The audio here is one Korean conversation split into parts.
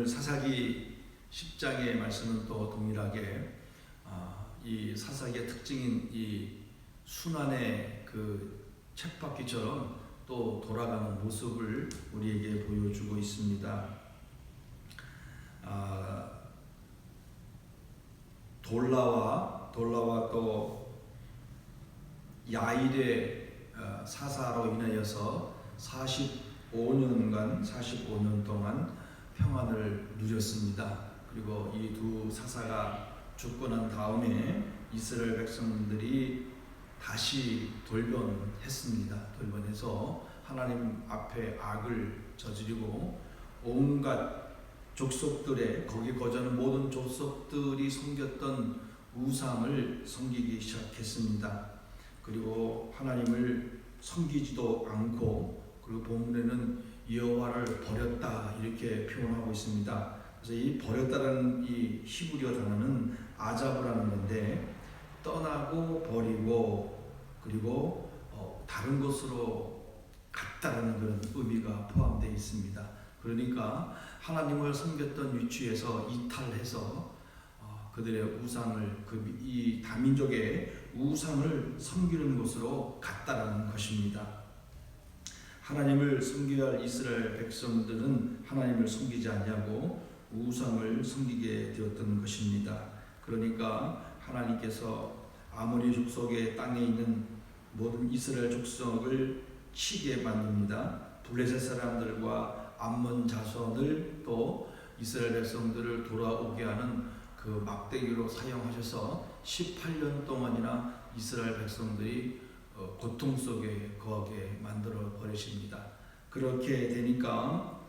오늘 사사기 10장의 말씀은 또 동일하게 이 사사기의 특징인 이 순환의 그 쳇바퀴처럼 또 돌아가는 모습을 우리에게 보여주고 있습니다. 돌라와 또 야일의 사사로 인하여서 45년 동안 평안을 누렸습니다. 그리고 이 두 사사가 죽고 난 다음에 이스라엘 백성들이 다시 돌변했습니다. 돌변해서 하나님 앞에 악을 저지르고 온갖 족속들의 거기 거주하는 모든 족속들이 섬겼던 우상을 섬기기 시작했습니다. 그리고 하나님을 섬기지도 않고, 그리고 본문에는 여호와를 버렸다 이렇게 표현하고 있습니다. 그래서 이 버렸다라는 이 히브리어 단어는 아자브라는 건데, 떠나고 버리고 그리고 다른 곳으로 갔다라는 그런 의미가 포함되어 있습니다. 그러니까 하나님을 섬겼던 위치에서 이탈해서 그들의 우상을, 이 다민족의 우상을 섬기는 곳으로 갔다라는 것입니다. 하나님을 섬겨야 할 이스라엘 백성들은 하나님을 섬기지 않냐고 우상을 섬기게 되었던 것입니다. 그러니까 하나님께서 아모리 족속의 땅에 있는 모든 이스라엘 족속을 치게 만듭니다. 블레셋 사람들과 암몬 자손을 또 이스라엘 백성들을 돌아오게 하는 그 막대기로 사용하셔서 18년 동안이나 이스라엘 백성들이 고통 속에 거하게 만들어 버리십니다. 그렇게 되니까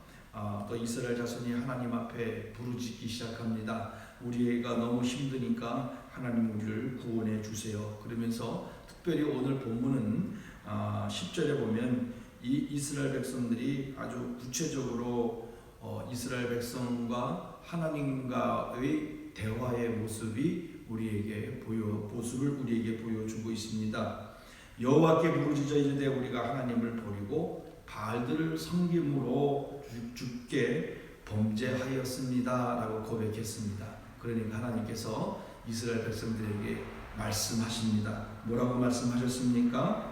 또 이스라엘 자손이 하나님 앞에 부르짖기 시작합니다. 우리가 너무 힘드니까 하나님 우리를 구원해 주세요. 그러면서 특별히 오늘 본문은 10절에 보면 이 이스라엘 백성들이 아주 구체적으로 이스라엘 백성과 하나님과의 대화의 모습을 우리에게 보여주고 있습니다. 여호와께 부르짖어 이르되 우리가 하나님을 버리고 바알들을 섬김으로 주께 범죄하였습니다 라고 고백했습니다. 그러니까 하나님께서 이스라엘 백성들에게 말씀하십니다. 뭐라고 말씀하셨습니까?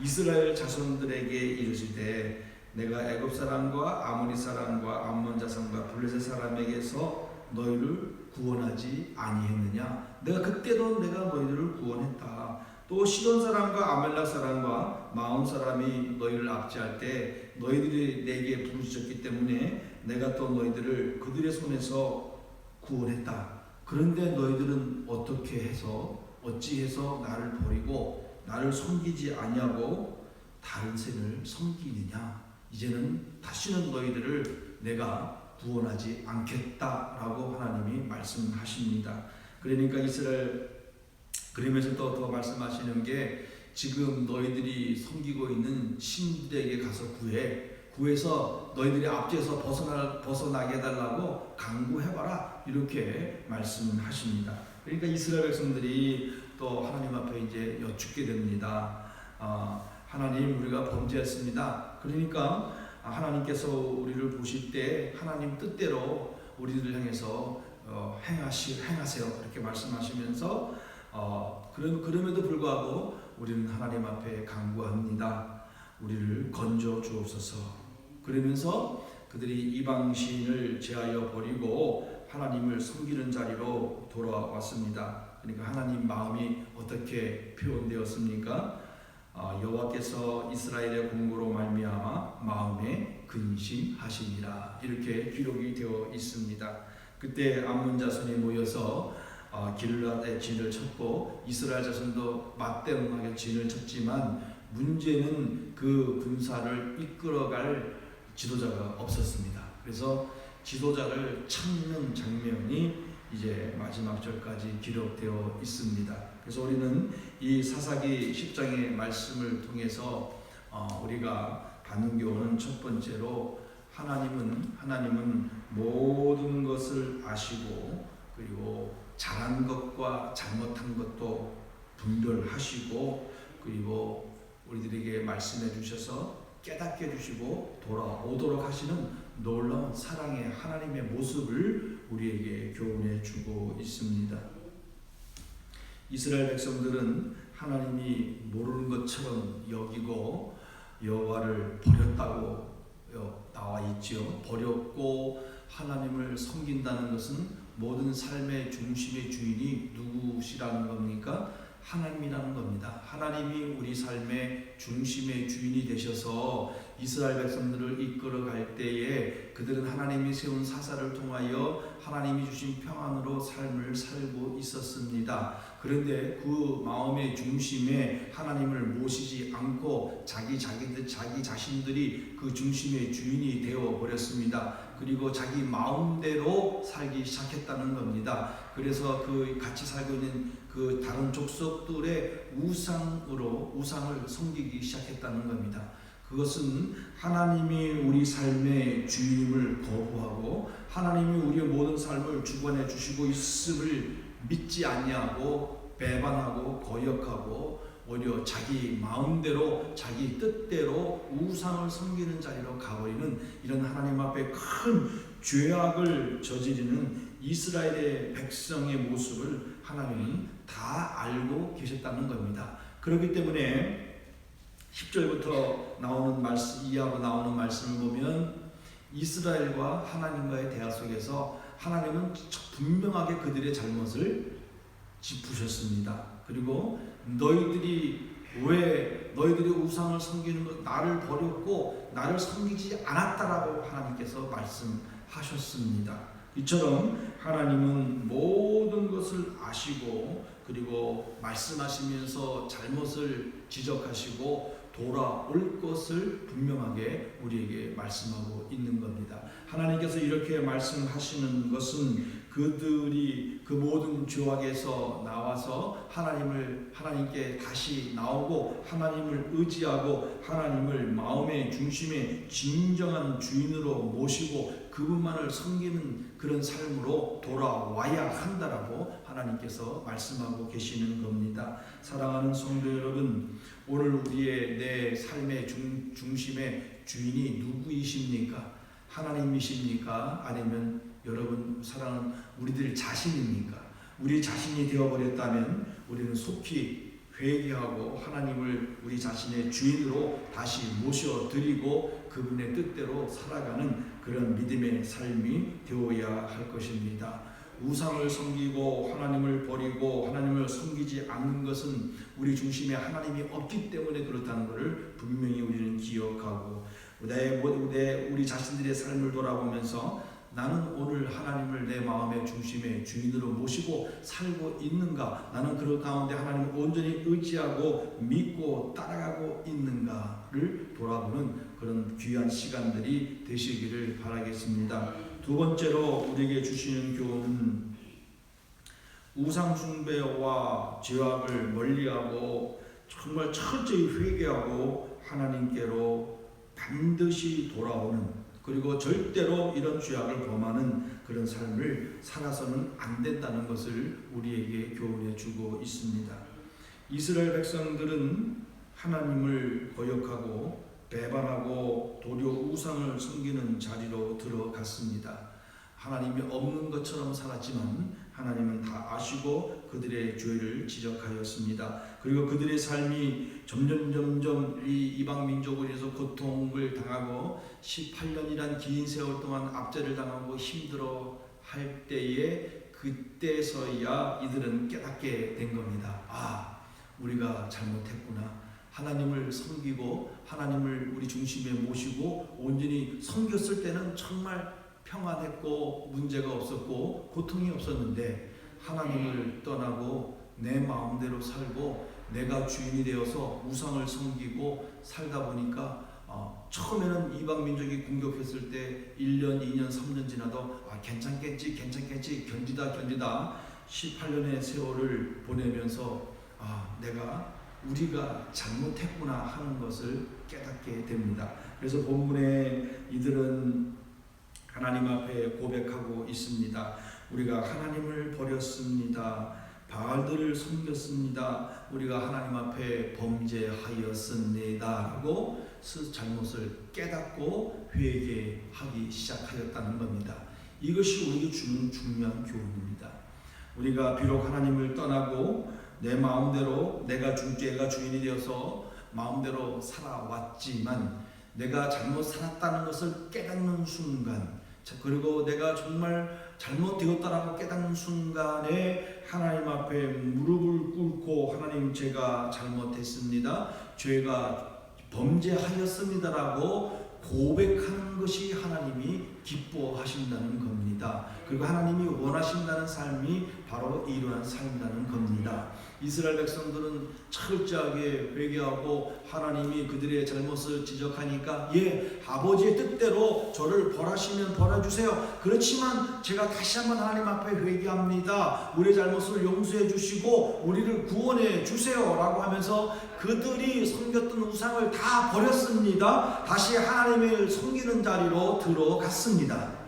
이스라엘 자손들에게 이르시되 내가 애굽 사람과 아모리 사람과 암몬 자손과 블레셋 사람에게서 너희를 구원하지 아니했느냐? 내가 그때도 내가 너희들을 구원했다. 또 시돈 사람과 아멜렉 사람과 마온 사람이 너희를 압제할 때 너희들이 내게 부르짖었기 때문에 내가 또 너희들을 그들의 손에서 구원했다. 그런데 너희들은 어찌해서 나를 버리고 나를 섬기지 아니하고 다른 신을 섬기느냐? 이제는 다시는 너희들을 내가 구원하지 않겠다라고 하나님이 말씀하십니다. 그러니까 그러면서 또 더 말씀하시는 게 지금 너희들이 섬기고 있는 신들에게 가서 구해서 너희들이 압제에서 벗어나게 해달라고 강구해봐라 이렇게 말씀하십니다. 그러니까 이스라엘 백성들이 또 하나님 앞에 이제 여쭙게 됩니다. 하나님 우리가 범죄했습니다. 그러니까 하나님께서 우리를 보실 때 하나님 뜻대로 우리를 향해서 행하세요 이렇게 말씀하시면서 그럼에도 불구하고 우리는 하나님 앞에 간구합니다. 우리를 건져 주옵소서. 그러면서 그들이 이방신을 제하여 버리고 하나님을 섬기는 자리로 돌아왔습니다. 그러니까 하나님 마음이 어떻게 표현되었습니까? 여호와께서 이스라엘의 공고로 말미암아 마음에 근심하시니라 이렇게 기록이 되어 있습니다. 그때 암몬 자손이 모여서 길르앗의 진을 쳤고 이스라엘 자손도 맞대응하게 진을 쳤지만 문제는 그 군사를 이끌어갈 지도자가 없었습니다. 그래서 지도자를 찾는 장면이 이제 마지막 절까지 기록되어 있습니다. 그래서 우리는 이 사사기 10장의 말씀을 통해서 우리가 받는 교훈은 첫 번째로 하나님은 모든 것을 아시고 그리고 잘한 것과 잘못한 것도 분별하시고 그리고 우리들에게 말씀해 주셔서 깨닫게 해주시고 돌아오도록 하시는 놀라운 사랑의 하나님의 모습을 우리에게 교훈해 주고 있습니다. 이스라엘 백성들은 하나님이 모르는 것처럼 여기고 여호와를 버렸다고 나와 있지요. 버렸고 하나님을 섬긴다는 것은 모든 삶의 중심의 주인이 누구시라는 겁니까? 하나님이라는 겁니다. 하나님이 우리 삶의 중심의 주인이 되셔서 이스라엘 백성들을 이끌어갈 때에 그들은 하나님이 세운 사사를 통하여 하나님이 주신 평안으로 삶을 살고 있었습니다. 그런데 그 마음의 중심에 하나님을 모시지 않고 자기 자신들이 그 중심의 주인이 되어 버렸습니다. 그리고 자기 마음대로 살기 시작했다는 겁니다. 그래서 그 같이 살고 있는 그 다른 족속들의 우상을 섬기기 시작했다는 겁니다. 그것은 하나님이 우리 삶의 주임을 거부하고 하나님이 우리의 모든 삶을 주관해 주시고 있음을 믿지 아니하고 배반하고 거역하고 오히려 자기 마음대로 자기 뜻대로 우상을 섬기는 자리로 가버리는 이런 하나님 앞에 큰 죄악을 저지르는 이스라엘의 백성의 모습을 하나님은 다 알고 계셨다는 겁니다. 그렇기 때문에 10절부터 나오는 말씀, 이하로 나오는 말씀을 보면 이스라엘과 하나님과의 대화 속에서 하나님은 분명하게 그들의 잘못을 짚으셨습니다. 그리고 너희들이 우상을 섬기는 것, 나를 버렸고 나를 섬기지 않았다라고 하나님께서 말씀하셨습니다. 이처럼 하나님은 모든 것을 아시고 그리고 말씀하시면서 잘못을 지적하시고 돌아올 것을 분명하게 우리에게 말씀하고 있는 겁니다. 하나님께서 이렇게 말씀하시는 것은 그들이 그 모든 죄악에서 나와서 하나님께 다시 나오고 하나님을 의지하고 하나님을 마음의 중심에 진정한 주인으로 모시고 그분만을 섬기는 그런 삶으로 돌아와야 한다라고 하나님께서 말씀하고 계시는 겁니다. 사랑하는 성도 여러분, 오늘 우리의 내 삶의 중심의 주인이 누구이십니까? 하나님이십니까? 아니면 여러분 사랑하는 우리들 자신입니까? 우리 자신이 되어버렸다면 우리는 속히 회개하고 하나님을 우리 자신의 주인으로 다시 모셔드리고 그분의 뜻대로 살아가는 그런 믿음의 삶이 되어야 할 것입니다. 우상을 섬기고 하나님을 버리고 하나님을 섬기지 않는 것은 우리 중심에 하나님이 없기 때문에 그렇다는 것을 분명히 우리는 기억하고 우리 자신들의 삶을 돌아보면서 나는 오늘 하나님을 내 마음의 중심의 주인으로 모시고 살고 있는가? 나는 그 가운데 하나님을 온전히 의지하고 믿고 따라가고 있는가를 돌아보는 그런 귀한 시간들이 되시기를 바라겠습니다. 두 번째로 우리에게 주시는 교훈은 우상 숭배와 죄악을 멀리하고 정말 철저히 회개하고 하나님께로 반드시 돌아오는, 그리고 절대로 이런 죄악을 범하는 그런 삶을 살아서는 안 된다는 것을 우리에게 교훈해 주고 있습니다. 이스라엘 백성들은 하나님을 거역하고 배반하고 도리어 우상을 섬기는 자리로 들어갔습니다. 하나님이 없는 것처럼 살았지만 하나님은 다 아시고 그들의 죄를 지적하였습니다. 그리고 그들의 삶이 점점 이 이방 민족을 위해서 고통을 당하고 18년이란 긴 세월 동안 압제를 당하고 힘들어 할 때에 그때서야 이들은 깨닫게 된 겁니다. 아, 우리가 잘못했구나. 하나님을 섬기고 하나님을 우리 중심에 모시고 온전히 섬겼을 때는 정말 평안했고 문제가 없었고 고통이 없었는데 하나님을 떠나고 내 마음대로 살고 내가 주인이 되어서 우상을 섬기고 살다 보니까 처음에는 이방 민족이 공격했을 때 1년, 2년, 3년 지나도 괜찮겠지 견디다 18년의 세월을 보내면서 우리가 잘못했구나 하는 것을 깨닫게 됩니다. 그래서 본문에 이들은 하나님 앞에 고백하고 있습니다. 우리가 하나님을 버렸습니다. 바알들을 섬겼습니다. 우리가 하나님 앞에 범죄하였습니다. 라고 잘못을 깨닫고 회개하기 시작하였다는 겁니다. 이것이 우리에게 주는 중요한 교훈입니다. 우리가 비록 하나님을 떠나고 내 마음대로 내가 주인이 되어서 마음대로 살아왔지만 내가 잘못 살았다는 것을 깨닫는 순간, 그리고 내가 정말 잘못되었다라고 깨닫는 순간에 하나님 앞에 무릎을 꿇고 하나님, 제가 잘못했습니다, 죄가 범죄하였습니다라고 고백하는 것이 하나님이 기뻐하신다는 겁니다. 그리고 하나님이 원하신다는 삶이 바로 이러한 삶이라는 겁니다. 이스라엘 백성들은 철저하게 회개하고 하나님이 그들의 잘못을 지적하니까 아버지의 뜻대로 저를 벌하시면 벌해주세요. 그렇지만 제가 다시 한번 하나님 앞에 회개합니다. 우리의 잘못을 용서해 주시고 우리를 구원해 주세요 라고 하면서 그들이 섬겼던 우상을 다 버렸습니다. 다시 하나님을 섬기는 자리로 들어갔습니다.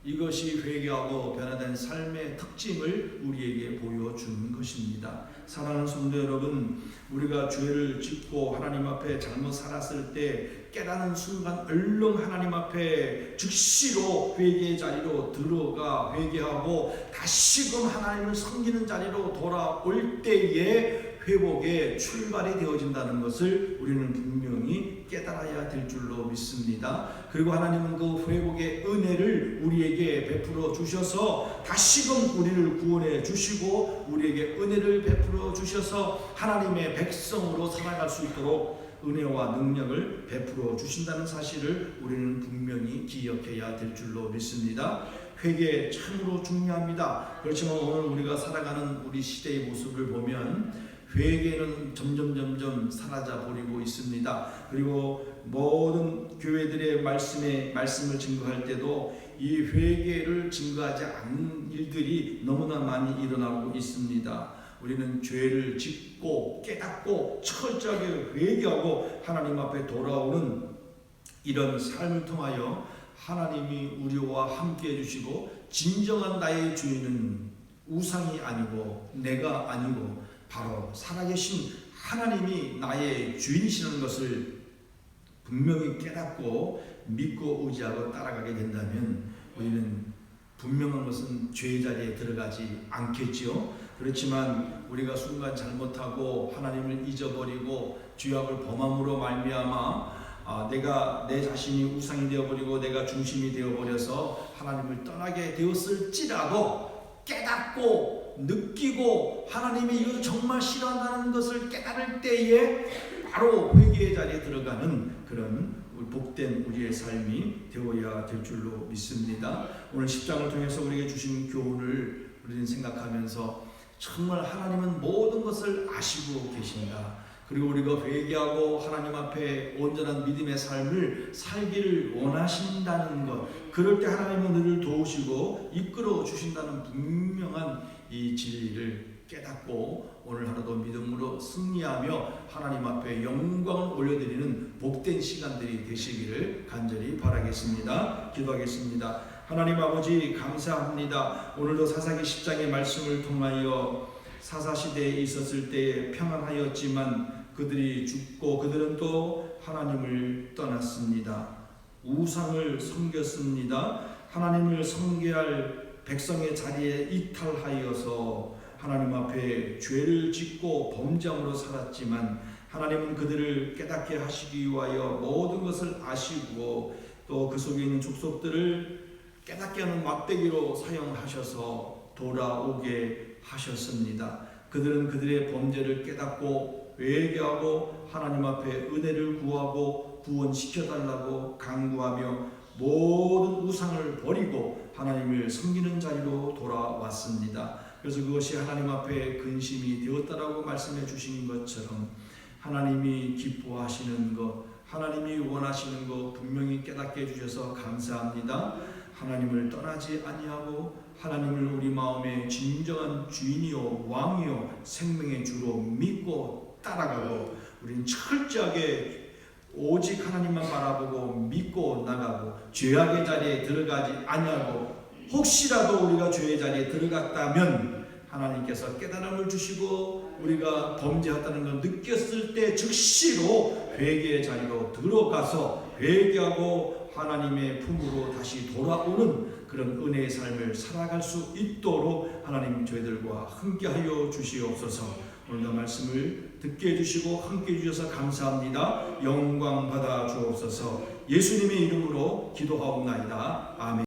이것이 회개하고 변화된 삶의 특징을 우리에게 보여주는 것입니다. 사랑하는 성도 여러분, 우리가 죄를 짓고 하나님 앞에 잘못 살았을 때 깨닫는 순간 얼른 하나님 앞에 즉시로 회개의 자리로 들어가 회개하고 다시금 하나님을 섬기는 자리로 돌아올 때에 회복의 출발이 되어진다는 것을 우리는 분명히 깨달아야 될 줄로 믿습니다. 그리고 하나님은 그 회복의 은혜를 우리에게 베풀어 주셔서 다시금 우리를 구원해 주시고 우리에게 은혜를 베풀어 주셔서 하나님의 백성으로 살아갈 수 있도록 은혜와 능력을 베풀어 주신다는 사실을 우리는 분명히 기억해야 될 줄로 믿습니다. 회개 참으로 중요합니다. 그렇지만 오늘 우리가 살아가는 우리 시대의 모습을 보면 회개는 점점 사라져 버리고 있습니다. 그리고 모든 교회들의 말씀을 증거할 때도 이 회개를 증거하지 않는 일들이 너무나 많이 일어나고 있습니다. 우리는 죄를 짓고 깨닫고 철저하게 회개하고 하나님 앞에 돌아오는 이런 삶을 통하여 하나님이 우리와 함께 해주시고 진정한 나의 주인은 우상이 아니고 내가 아니고 바로 살아계신 하나님이 나의 주인이시는 것을 분명히 깨닫고 믿고 의지하고 따라가게 된다면 우리는 분명한 것은 죄의 자리에 들어가지 않겠지요. 그렇지만 우리가 순간 잘못하고 하나님을 잊어버리고 죄악을 범함으로 말미암아 내가 내 자신이 우상이 되어버리고 내가 중심이 되어버려서 하나님을 떠나게 되었을지라도 깨닫고 느끼고 하나님이 이것을 정말 싫어한다는 것을 깨달을 때에 바로 회개의 자리에 들어가는 그런 복된 우리의 삶이 되어야 될 줄로 믿습니다. 오늘 10장을 통해서 우리에게 주신 교훈을 우리는 생각하면서 정말 하나님은 모든 것을 아시고 계신다. 그리고 우리가 회개하고 하나님 앞에 온전한 믿음의 삶을 살기를 원하신다는 것, 그럴 때 하나님은 우리를 도우시고 이끌어 주신다는 분명한 이 진리를 깨닫고 오늘 하루도 믿음으로 승리하며 하나님 앞에 영광을 올려드리는 복된 시간들이 되시기를 간절히 바라겠습니다. 기도하겠습니다. 하나님 아버지 감사합니다. 오늘도 사사기 10장의 말씀을 통하여 사사시대에 있었을 때에 평안하였지만 그들이 죽고 그들은 또 하나님을 떠났습니다. 우상을 섬겼습니다. 하나님을 섬겨할 백성의 자리에 이탈하여서 하나님 앞에 죄를 짓고 범죄함으로 살았지만 하나님은 그들을 깨닫게 하시기 위하여 모든 것을 아시고 또 그 속에 있는 족속들을 깨닫게 하는 막대기로 사용하셔서 돌아오게 하셨습니다. 그들은 그들의 범죄를 깨닫고 회개하고 하나님 앞에 은혜를 구하고 구원시켜달라고 간구하며 모든 우상을 버리고 하나님을 섬기는 자리로 돌아왔습니다. 그래서 그것이 하나님 앞에 근심이 되었다라고 말씀해 주신 것처럼 하나님이 기뻐하시는 것, 하나님이 원하시는 것 분명히 깨닫게 해주셔서 감사합니다. 하나님을 떠나지 아니하고 하나님을 우리 마음의 진정한 주인이요 왕이요 생명의 주로 믿고 따라가고 우리는 철저하게 오직 하나님만 바라보고 믿고 나가고 죄악의 자리에 들어가지 아니하고 혹시라도 우리가 죄의 자리에 들어갔다면 하나님께서 깨달음을 주시고 우리가 범죄했다는 걸 느꼈을 때 즉시로 회개의 자리로 들어가서 회개하고 하나님의 품으로 다시 돌아오는 그런 은혜의 삶을 살아갈 수 있도록 하나님 저희들과 함께하여 주시옵소서. 오늘도 말씀을 듣게 해주시고 함께해 주셔서 감사합니다. 영광 받아 주옵소서. 예수님의 이름으로 기도하옵나이다. 아멘.